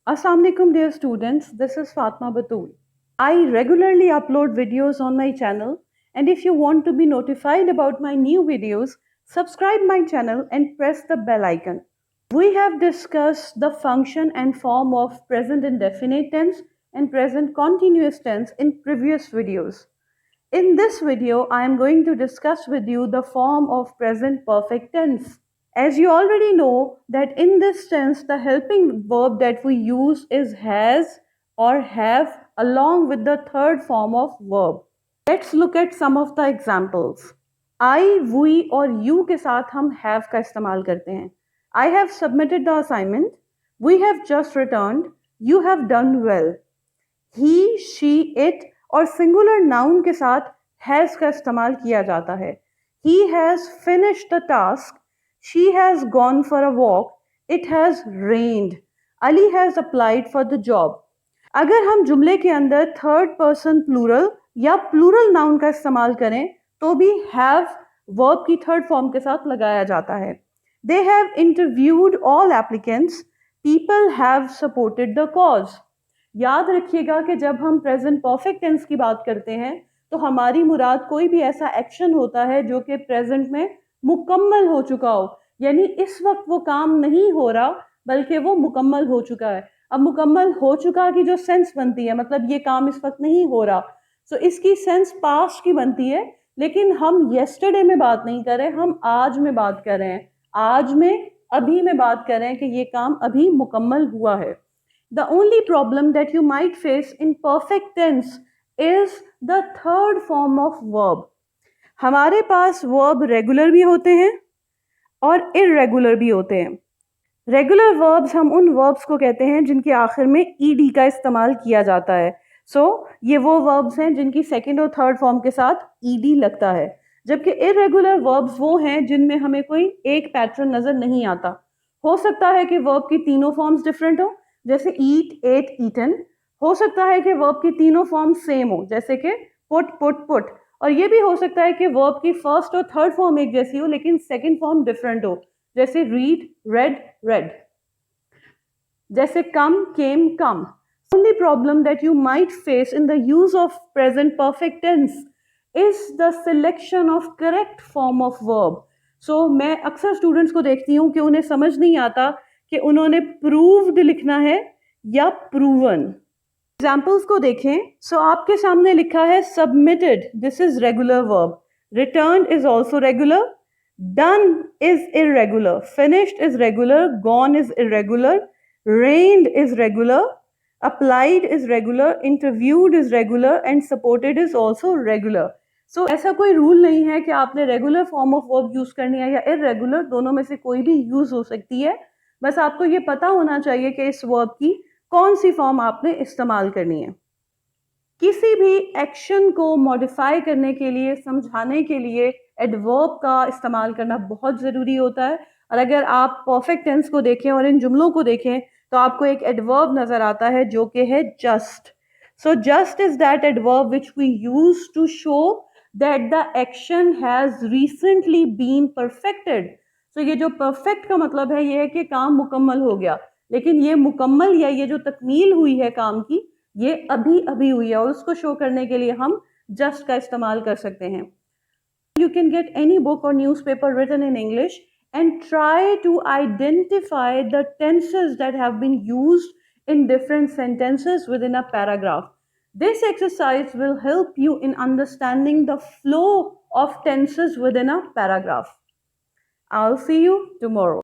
Assalamualaikum dear students, this is Fatima Batool. I regularly upload videos on my channel, and if you want to be notified about my new videos, subscribe my channel and press the bell icon. We have discussed the function and form of present indefinite tense and present continuous tense in previous videos. In this video, I am going to discuss with you the form of present perfect tense. As you already know that in this tense, the helping verb that we use is has or have along with the third form of verb. Let's look at some of the examples. I, we और you के साथ हम have का इस्तेमाल करते हैं. I have submitted the assignment. We have just returned. You have done well. He, she, it और singular noun के साथ हैज़ का इस्तेमाल किया जाता है. He has finished the task. She has gone for a walk. It has rained. Ali has applied for the job. अगर हम जुमले के अंदर थर्ड पर्सन प्लूरल या प्लूरल नाउन का इस्तेमाल करें तो भी हैव वर्ब की थर्ड फॉर्म के साथ लगाया जाता है. They have interviewed all applicants. People have supported the cause. याद रखिएगा कि जब हम प्रेजेंट परफेक्ट टेंस की बात करते हैं तो हमारी मुराद कोई भी ऐसा एक्शन होता है जो कि प्रेजेंट में मुकम्मल हो चुका हो, यानी इस वक्त वो काम नहीं हो रहा बल्कि वो मुकम्मल हो चुका है. अब मुकम्मल हो चुका की जो सेंस बनती है, मतलब ये काम इस वक्त नहीं हो रहा, सो इसकी सेंस पास्ट की बनती है. लेकिन हम येस्टरडे में बात नहीं कर रहे, हम आज में बात कर रहे हैं. आज में, अभी में बात कर रहे हैं कि ये काम अभी मुकम्मल हुआ है. The only problem that you might face in perfect tense is the third form of verb. हमारे पास verb regular भी होते हैं और irregular भी होते हैं. Regular verbs हम उन verbs को कहते हैं जिनके आखिर में ed का इस्तेमाल किया जाता है. So ये वो verbs हैं जिनकी second और third form के साथ ed लगता है, जबकि irregular verbs वो हैं जिनमें हमें कोई एक पैटर्न नजर नहीं आता. हो सकता है कि verb की तीनों फॉर्म्स डिफरेंट हो, जैसे eat, ate, eaten. हो सकता है कि वर्ब की तीनों फॉर्म सेम हो, जैसे कि put, put, put. और ये भी हो सकता है कि वर्ब की फर्स्ट और थर्ड फॉर्म एक जैसी हो लेकिन सेकंड फॉर्म डिफरेंट हो, जैसे read, read, read. जैसे come, came, come. The only problem that you might face in the use of present perfect tense is the selection of correct form of verb. So मैं अक्सर students को देखती हूँ कि उन्हें समझ नहीं आता कि उन्होंने प्रूव्ड लिखना है या प्रूवन. एग्जाम्पल्स को देखें. सो आपके सामने लिखा है submitted, this is regular verb. Return is also regular. Done is irregular. Finished is regular. Gone is irregular. Rained is regular. Applied is regular. Interviewed is regular and supported is also regular. So ऐसा कोई rule नहीं है कि आपने regular form of verb use करनी है या irregular, दोनों में से कोई भी यूज हो सकती है. बस आपको ये पता होना चाहिए कि इस वर्ब की कौन सी फॉर्म आपने इस्तेमाल करनी है. किसी भी एक्शन को मॉडिफाई करने के लिए, समझाने के लिए एडवर्ब का इस्तेमाल करना बहुत ज़रूरी होता है. और अगर आप परफेक्ट टेंस को देखें और इन जुमलों को देखें तो आपको एक एडवर्ब नज़र आता है जो कि है just. So just is that adverb which we use to show that the action has recently been perfected. तो ये जो परफेक्ट का मतलब है ये है कि काम मुकम्मल हो गया, लेकिन ये मुकम्मल या ये जो तकमील हुई है काम की, ये अभी अभी हुई है, और उसको शो करने के लिए हम जस्ट का इस्तेमाल कर सकते हैं. You can get any book or newspaper written in English and try to identify the tenses that have been used in different sentences within a paragraph. This exercise will help you in understanding the flow of tenses within a paragraph. I'll see you tomorrow.